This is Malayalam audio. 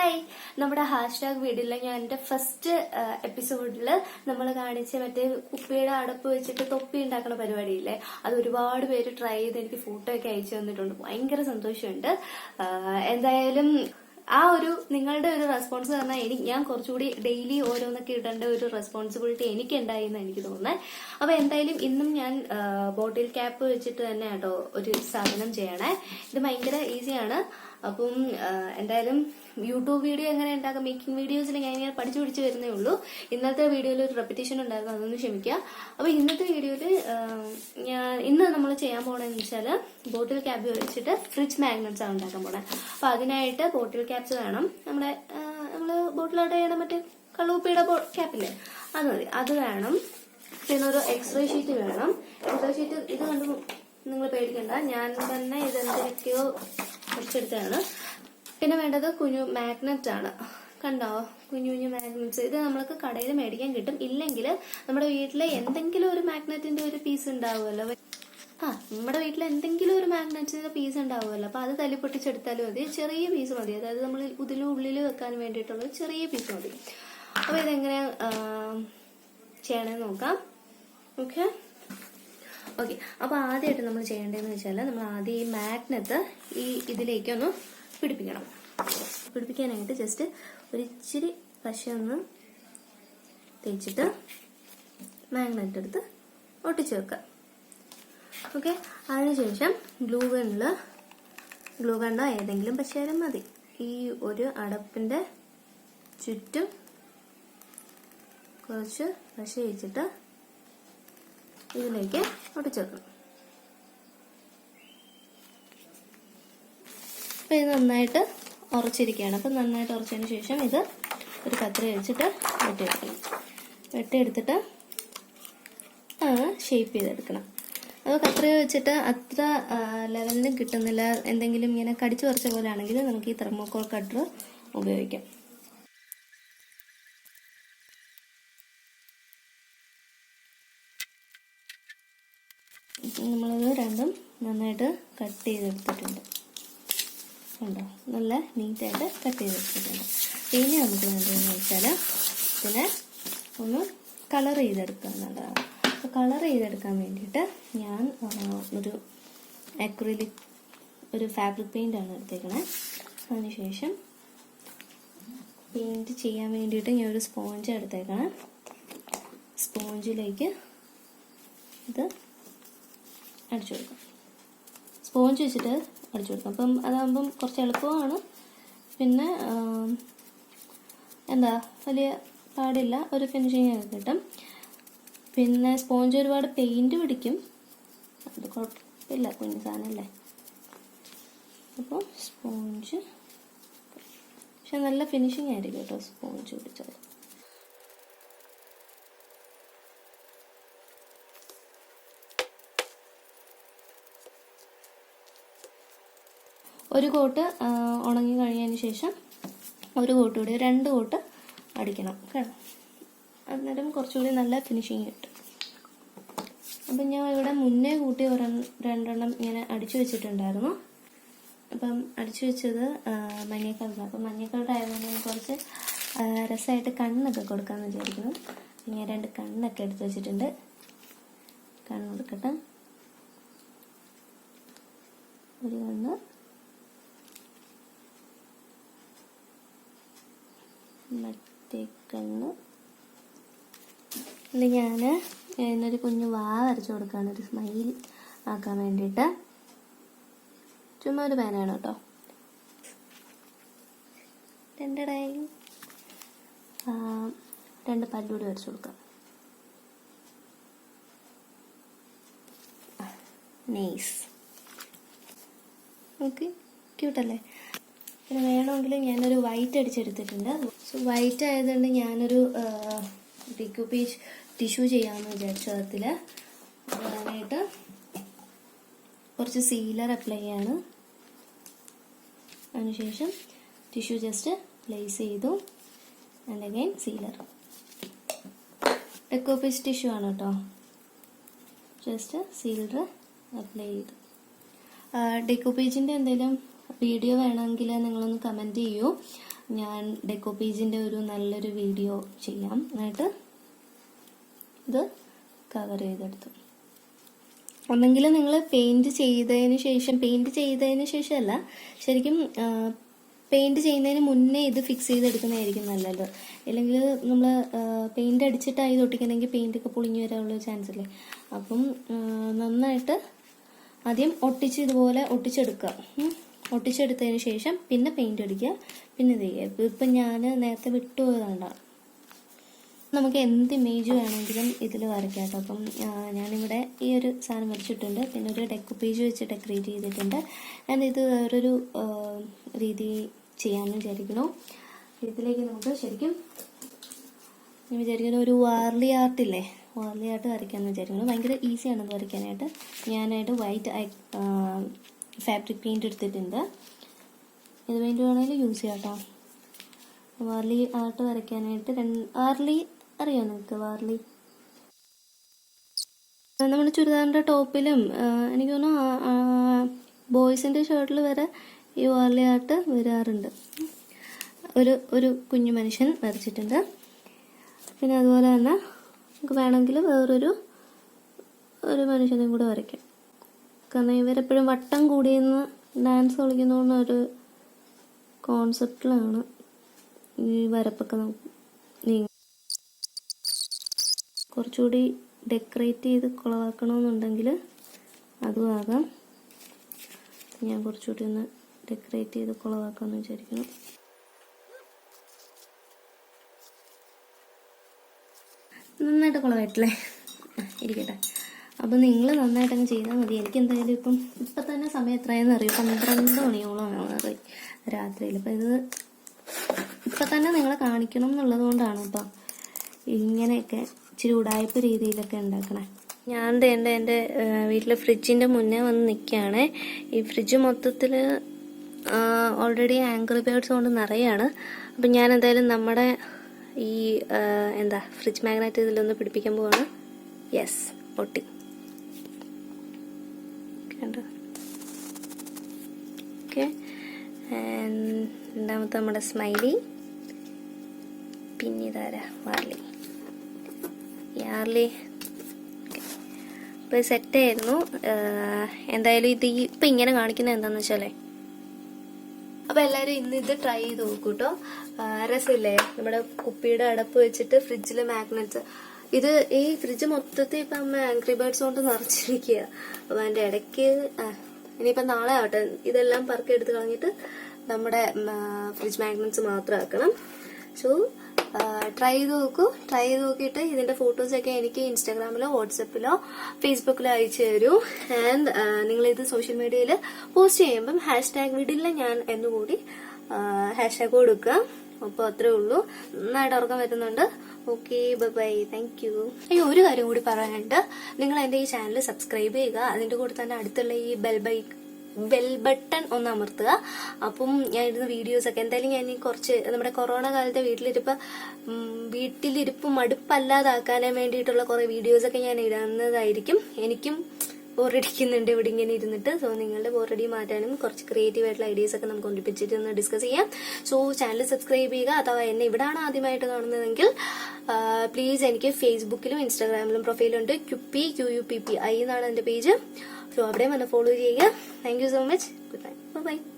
ഹായ്, നമ്മുടെ ഹാഷ്ടാഗ് വീഡിയോയിലെ ഞാൻ എന്റെ ഫസ്റ്റ് എപ്പിസോഡിൽ നമ്മൾ കാണിച്ച മറ്റേ കുപ്പിയുടെ അടപ്പ് വെച്ചിട്ട് തൊപ്പി ഉണ്ടാക്കുന്ന പരിപാടിയില്ലേ, അത് ഒരുപാട് പേര് ട്രൈ ചെയ്ത് എനിക്ക് ഫോട്ടോ ഒക്കെ അയച്ചു തന്നിട്ടുണ്ട്. ഭയങ്കര സന്തോഷമുണ്ട്. എന്തായാലും ആ ഒരു നിങ്ങളുടെ ഒരു റെസ്പോൺസ് പറഞ്ഞാൽ ഞാൻ കുറച്ചുകൂടി ഡെയിലി ഓരോന്നൊക്കെ ഇടേണ്ട ഒരു റെസ്പോൺസിബിലിറ്റി എനിക്ക് ഉണ്ടായി എന്ന് എനിക്ക് തോന്നുന്നത്. അപ്പൊ എന്തായാലും ഇന്നും ഞാൻ ബോട്ടിൽ ക്യാപ്പ് വെച്ചിട്ട് തന്നെ കേട്ടോ ഒരു സാധനം ചെയ്യണേ. ഇത് ഭയങ്കര ഈസിയാണ്. അപ്പം എന്തായാലും യൂട്യൂബ് വീഡിയോ എങ്ങനെ ഉണ്ടാക്കാം, മേക്കിംഗ് വീഡിയോസിൽ ഞാൻ ഇങ്ങനെ പഠിച്ചു പിടിച്ച് വരുന്നേ ഉള്ളൂ. ഇന്നത്തെ വീഡിയോയിൽ ഒരു റെപ്പിറ്റേഷൻ ഉണ്ടായിരുന്നു, അതൊന്ന് ക്ഷമിക്കുക. അപ്പൊ ഇന്നത്തെ വീഡിയോയിൽ ഇന്ന് നമ്മൾ ചെയ്യാൻ പോണെന്ന് വെച്ചാൽ ബോട്ടിൽ ക്യാപ്പ് വെച്ചിട്ട് ഫ്രിഡ്ജ് മാഗ്നറ്റ്സ് ആണ് ഉണ്ടാക്കാൻ പോണേ. അപ്പൊ അതിനായിട്ട് ബോട്ടിൽ ക്യാപ്സ് വേണം. നമ്മള് ബോട്ടിലോട്ട് ചെയ്യണം, മറ്റേ കള്ളുപ്പിയുടെ ക്യാപ്പില്ലേ, അത് മതി. അത് വേണം. പിന്നെ ഒരു എക്സ്റേ ഷീറ്റ് വേണം. എക്സ്റേ ഷീറ്റ് ഇത് കണ്ട് നിങ്ങൾ പേടിക്കണ്ട, ഞാൻ തന്നെ ഇതെന്തൊക്കെയോ കുറച്ചെടുത്താണ്. പിന്നെ വേണ്ടത് കുഞ്ഞു മാഗ്നറ്റ് ആണ്. കണ്ടോ, കുഞ്ഞു കുഞ്ഞു മാഗ്നറ്റ്സ്. ഇത് നമ്മൾക്ക് കടയിൽ മേടിക്കാൻ കിട്ടും. ഇല്ലെങ്കിൽ നമ്മുടെ വീട്ടിലെ എന്തെങ്കിലും ഒരു മാഗ്നറ്റിന്റെ ഒരു പീസ് ഉണ്ടാവുമല്ലോ. നമ്മുടെ വീട്ടിൽ എന്തെങ്കിലും ഒരു മാഗ്നറ്റിന്റെ പീസ് ഉണ്ടാവുമല്ലോ, അപ്പൊ അത് തല്ലി പൊട്ടിച്ചെടുത്താലും മതി. ചെറിയ പീസ് മതി, അതായത് നമ്മൾ ഉള്ളിൽ വെക്കാൻ വേണ്ടിയിട്ടുള്ള ചെറിയ പീസ് മതി. അപ്പൊ ഇതെങ്ങനെ ചെയ്യണമെന്ന് നോക്കാം. ഓക്കെ. അപ്പൊ ആദ്യമായിട്ട് നമ്മൾ ചെയ്യേണ്ടതെന്ന് വെച്ചാൽ നമ്മൾ ആദ്യം ഈ മാഗ്നറ്റ് ഇതിലേക്കൊന്ന് പിടിപ്പിക്കാനായിട്ട് ജസ്റ്റ് ഒരു ഇച്ചിരി പശ ഒന്ന് തേച്ചിട്ട് മാഗ്നറ്റ് എടുത്ത് ഒട്ടിച്ചു വെക്കുക. ഓക്കെ. അതിനുശേഷം ഗ്ലൂ ഗണ്ണോ ഏതെങ്കിലും പശയാലും മതി. ഈ ഒരു അടപ്പിന്റെ ചുറ്റും കുറച്ച് പശ വെച്ചിട്ട് ഇതിലേക്ക് ഒട്ടിച്ചു വെക്കണം. അപ്പൊ ഇത് നന്നായിട്ട് ഉറച്ചിരിക്കുകയാണ്. അപ്പൊ നന്നായിട്ട് ഉറച്ചതിന് ശേഷം ഇത് ഒരു കത്രി വെച്ചിട്ട് വെട്ടിയെടുക്കണം. വെട്ടിയെടുത്തിട്ട് ഷേപ്പ് ചെയ്തെടുക്കണം. അത് കത്രി വെച്ചിട്ട് അത്ര ലെവലിന് കിട്ടുന്നില്ല, എന്തെങ്കിലും ഇങ്ങനെ കടിച്ചു പറിച്ച പോലെ ആണെങ്കിൽ നമുക്ക് ഈ തെർമോകോൾ കട്ടർ ഉപയോഗിക്കാം. നമ്മളത് രണ്ടും നന്നായിട്ട് കട്ട് ചെയ്തെടുത്തിട്ടുണ്ട്. ഉണ്ടോ, നല്ല നീറ്റായിട്ട് കട്ട് ചെയ്തെടുത്തിട്ടുണ്ട്. ഇനി നമുക്ക് വേണ്ടതെന്ന് വെച്ചാൽ ഇതിനെ ഒന്ന് കളർ ചെയ്തെടുക്കുക എന്നുള്ളതാണ്. അപ്പോൾ കളർ ചെയ്തെടുക്കാൻ വേണ്ടിയിട്ട് ഞാൻ ഒരു അക്രിലിക് ഒരു ഫാബ്രിക് പെയിന്റ് ആണ് എടുത്തേക്കണേ. അതിനുശേഷം പെയിന്റ് ചെയ്യാൻ വേണ്ടിയിട്ട് ഞാൻ ഒരു സ്പോഞ്ച് എടുത്തേക്കണം. സ്പോഞ്ചിലേക്ക് ഇത് അടിച്ചു കൊടുക്കാം. സ്പോഞ്ച് വെച്ചിട്ട് അടിച്ചു കൊടുക്കാം. അപ്പം അതാകുമ്പം കുറച്ച് എളുപ്പമാണ്. പിന്നെ വലിയ പാടില്ല, ഒരു ഫിനിഷിങ് ഒക്കെ കിട്ടും. പിന്നെ സ്പോഞ്ച് ഒരുപാട് പെയിന്റ് പിടിക്കും, അത് കുഴപ്പമില്ല, കുഞ്ഞു സാധനമല്ലേ. അപ്പോൾ സ്പോഞ്ച് പക്ഷെ നല്ല ഫിനിഷിങ് ആയിരിക്കും കേട്ടോ സ്പോഞ്ച് പിടിച്ചത്. ഒരു കോട്ട് ഉണങ്ങി കഴിഞ്ഞതിന് ശേഷം ഒരു കോട്ട് കൂടി, 2 കോട്ട് അടിക്കണം കേട്ടോ. അന്നേരം കുറച്ചുകൂടി നല്ല ഫിനിഷിങ് കിട്ടും. അപ്പം ഞാൻ ഇവിടെ മുന്നേ കൂട്ടി 2 ഇങ്ങനെ അടിച്ചു വെച്ചിട്ടുണ്ടായിരുന്നു. അപ്പം അടിച്ചു വെച്ചത് മഞ്ഞ കളറാണ്. അപ്പം മഞ്ഞ കളറായതുകൊണ്ട് കുറച്ച് രസമായിട്ട് കണ്ണൊക്കെ കൊടുക്കാമെന്ന് വിചാരിക്കുന്നു. ഞാൻ 2 കണ്ണൊക്കെ എടുത്ത് വെച്ചിട്ടുണ്ട്. കണ്ണ് കൊടുക്കട്ടെ. ഒരു കണ്ണ്, മറ്റേ കണ്ണ്. ഞാൻ എന്നൊരു കുഞ്ഞു വാ വരച്ചു കൊടുക്കുകയാണ്, ഒരു സ്മൈൽ ആക്കാൻ വേണ്ടിയിട്ട്. ചുമ്മാ ഒരു പേനാണ് കേട്ടോ. 2 പല്ലൂടി വരച്ചു കൊടുക്കാം. നൈസ്. ഓക്കെ, ക്യൂട്ടല്ലേ? പിന്നെ വേണമെങ്കിൽ ഞാനൊരു വൈറ്റ് അടിച്ചെടുത്തിട്ടുണ്ട്. സോ വൈറ്റ് ആയതുകൊണ്ട് ഞാനൊരു Quppi ടിഷ്യൂ ചെയ്യാമെന്ന് വിചാരിച്ചു. അതിനായിട്ട് കുറച്ച് സീലർ അപ്ലൈ ചെയ്യാണ്. അതിനുശേഷം ടിഷ്യൂ ജസ്റ്റ് പ്ലേസ് ചെയ്തു. And again sealer. Quppi tissue ആണ് കേട്ടോ. ജസ്റ്റ് സീലർ അപ്ലൈ ചെയ്തു. Quppiന്റെ എന്തെങ്കിലും വീഡിയോ വേണമെങ്കിൽ നിങ്ങളൊന്ന് കമൻറ്റ് ചെയ്യൂ. ഞാൻ ഡെക്കോപ്പേജിന്റെ ഒരു നല്ലൊരു വീഡിയോ ചെയ്യാം. എന്നിട്ട് ഇത് കവർ ചെയ്തെടുത്തു. ഒന്നെങ്കിൽ നിങ്ങൾ പെയിന്റ് ചെയ്തതിന് ശേഷം അല്ല, ശരിക്കും പെയിന്റ് ചെയ്യുന്നതിന് മുന്നേ ഇത് ഫിക്സ് ചെയ്തെടുക്കുന്നതായിരിക്കും നല്ലത്. അല്ലെങ്കിൽ നമ്മൾ പെയിന്റ് അടിച്ചിട്ടായി ഒട്ടിക്കണമെങ്കിൽ പെയിന്റ് ഒക്കെ പൊളിഞ്ഞു വരാനുള്ള ചാൻസ് അല്ലേ. അപ്പം നന്നായിട്ട് ആദ്യം ഇതുപോലെ ഒട്ടിച്ചെടുത്തതിന് ശേഷം പിന്നെ പെയിന്റ് അടിക്കുക, പിന്നെ ഇത് ചെയ്യുക. ഇപ്പം ഞാൻ നേരത്തെ വിട്ടുപോയതാണ്ട. നമുക്ക് എന്ത് ഇമേജ് വേണമെങ്കിലും ഇതിൽ വരയ്ക്കാം കേട്ടോ. അപ്പം ഞാനിവിടെ ഈ ഒരു സാധനം വരച്ചിട്ടുണ്ട്, പിന്നെ ഒരു ഡെക്കോപ്പേജ് വെച്ച് ഡെക്കറേറ്റ് ചെയ്തിട്ടുണ്ട്. ആൻഡ് ഇത് വേറൊരു രീതി ചെയ്യാമെന്ന് വിചാരിക്കുന്നു. ഇതിലേക്ക് നമുക്ക് ശരിക്കും ഞാൻ വിചാരിക്കുന്ന ഒരു വാർലി ആർട്ട് വരയ്ക്കാമെന്ന് വിചാരിക്കുന്നു. ഭയങ്കര ഈസിയാണെന്ന് വരയ്ക്കാനായിട്ട്. ഞാനായിട്ട് വൈറ്റ് ഫാബ്രിക് പെയിന്റ് എടുത്തിട്ടുണ്ട്. ഇത് പെയിന്റ് വേണമെങ്കിൽ യൂസ് ചെയ്യാം കേട്ടോ. വാർലി ആർട്ട് വരയ്ക്കാനായിട്ട് വാർലി അറിയാം നിങ്ങൾക്ക്? വാർലി നമ്മുടെ ചുരിദാറിന്റെ ടോപ്പിലും എനിക്ക് തോന്നുന്നു ബോയ്സിന്റെ ഷർട്ടിൽ വരെ ഈ വാർലി ആർട്ട് വരാറുണ്ട്. ഒരു കുഞ്ഞു മനുഷ്യൻ വരച്ചിട്ടുണ്ട്. പിന്നെ അതുപോലെ തന്നെ നമുക്ക് വേണമെങ്കിൽ വേറൊരു മനുഷ്യനെയും കൂടെ വരയ്ക്കാം. കാരണം ഇവരെപ്പോഴും വട്ടം കൂടിയെന്ന് ഡാൻസ് കളിക്കുന്ന ഒരു കോൺസെപ്റ്റിലാണ് ഈ വരപ്പൊക്കെ നമുക്ക് കുറച്ചുകൂടി ഡെക്കറേറ്റ് ചെയ്ത് കുളവാക്കണമെന്നുണ്ടെങ്കിൽ അതും ആകാം. ഞാൻ കുറച്ചുകൂടി ഒന്ന് ഡെക്കറേറ്റ് ചെയ്ത് കുളവാക്കാമെന്ന് വിചാരിക്കുന്നു. നന്നായിട്ട് കുളമായിട്ടില്ലേ? ഇരിക്കട്ടെ. അപ്പം നിങ്ങൾ നന്നായിട്ടങ്ങ് ചെയ്താൽ മതി. എനിക്ക് എന്തായാലും ഇപ്പം തന്നെ സമയം എത്രയെന്ന് അറിയും, 12 മണിയോളമാണ് രാത്രിയിൽ. അപ്പം ഇത് ഇപ്പം തന്നെ നിങ്ങളെ കാണിക്കണം എന്നുള്ളത് കൊണ്ടാണ് ഇപ്പം ഇങ്ങനെയൊക്കെ ഇച്ചിരി ഉടായ്പ രീതിയിലൊക്കെ ഉണ്ടാക്കണേ. ഞാൻ എൻ്റെ വീട്ടിലെ ഫ്രിഡ്ജിൻ്റെ മുന്നേ വന്ന് നിൽക്കുകയാണ്. ഈ ഫ്രിഡ്ജ് മൊത്തത്തിൽ ഓൾറെഡി ആംഗ്രി ബേർഡ്സ് കൊണ്ട് നിറയാണ്. അപ്പം ഞാൻ എന്തായാലും നമ്മുടെ ഈ ഫ്രിഡ്ജ് മാഗ്നറ്റ് ഇതിലൊന്ന് പിടിപ്പിക്കാൻ പോവാണ്. യെസ്, ഒട്ടി. കണ്ടോ? ഓക്കെ. രണ്ടാമത്തെ നമ്മുടെ സ്മൈലി, പിന്നെ ഇതാരാ വാർലി. ഇപ്പോൾ സെറ്റായിരുന്നു. എന്തായാലും ഇത് ഇപ്പം ഇങ്ങനെ കാണിക്കുന്നത് എന്താണെന്ന് വെച്ചാലേ, അപ്പോൾ എല്ലാവരും ഇന്ന് ഇത് ട്രൈ ചെയ്ത് നോക്കൂ കേട്ടോ. രസമില്ലേ? നമ്മുടെ കുപ്പിയുടെ അടപ്പ് വെച്ചിട്ട് ഫ്രിഡ്ജിൽ മാഗ്നറ്റ്സ്. ഇത് ഈ ഫ്രിഡ്ജ് മൊത്തത്തിൽ ഇപ്പം അമ്മ ആംഗ്രി ബേർഡ്സ് കൊണ്ട് നിറച്ചിരിക്കുക. അപ്പോൾ അതിൻ്റെ ഇടയ്ക്ക് ഇനിയിപ്പം നാളെ ആവട്ടെ ഇതെല്ലാം പറക്കി എടുത്ത് കളഞ്ഞിട്ട് നമ്മുടെ ഫ്രിഡ്ജ് മാഗ്നറ്റ്സ് മാത്രം ആക്കണം. സോ ട്രൈ ചെയ്ത് നോക്കൂ. ട്രൈ ചെയ്ത് നോക്കിയിട്ട് ഇതിന്റെ ഫോട്ടോസൊക്കെ എനിക്ക് ഇൻസ്റ്റാഗ്രാമിലോ വാട്സപ്പിലോ ഫേസ്ബുക്കിലോ അയച്ചു തരൂ. ആൻഡ് നിങ്ങളിത് സോഷ്യൽ മീഡിയയിൽ പോസ്റ്റ് ചെയ്യുമ്പം ഹാഷ്ടാഗ് വിടില്ല ഞാൻ എന്നുകൂടി ഹാഷ്ടാഗ് കൊടുക്കുക. അപ്പോൾ അത്രേ ഉള്ളൂ. നന്നായിട്ട് ഉറക്കം വരുന്നുണ്ട്. Okay, bye, thank you. ഒരു കാര്യം കൂടി പറയാനുണ്ട്. നിങ്ങൾ എൻ്റെ ഈ ചാനൽ സബ്സ്ക്രൈബ് ചെയ്യുക. അതിന്റെ കൂടെ തന്നെ അടുത്തുള്ള ഈ ബെൽ ബട്ടൺ ഒന്ന് അമർത്തുക. അപ്പം ഞാൻ ഇടുന്ന വീഡിയോസ് ഒക്കെ എന്തായാലും ഞാൻ കുറച്ച് നമ്മുടെ കൊറോണ കാലത്തെ വീട്ടിലിരിപ്പ് മടുപ്പല്ലാതാക്കാൻ വേണ്ടിയിട്ടുള്ള കുറെ വീഡിയോസ് ഒക്കെ ഞാൻ ഇടുന്നതായിരിക്കും. എനിക്കും ബോറടിക്കുന്നുണ്ട് ഇവിടെ ഇങ്ങനെ ഇരുന്നിട്ട്. സോ നിങ്ങളുടെ ബോറടി മാറ്റാനും കുറച്ച് ക്രിയേറ്റീവ് ആയിട്ടുള്ള ഐഡിയാസ് ഒക്കെ നമുക്ക് ഒന്നിപ്പിച്ചിട്ട് ഒന്ന് ഡിസ്കസ് ചെയ്യാം. സോ ചാനൽ സബ്സ്ക്രൈബ് ചെയ്യുക. അഥവാ എന്നെ ഇവിടാണ് ആദ്യമായിട്ട് കാണുന്നതെങ്കിൽ പ്ലീസ് എനിക്ക് ഫേസ്ബുക്കിലും ഇൻസ്റ്റാഗ്രാമിലും പ്രൊഫൈലുണ്ട്. Quppi QUPPI എന്നാണ് എന്റെ പേജ്. സോ അവിടെ വന്ന് ഫോളോ ചെയ്യുക. Thank you so much. Good night. By.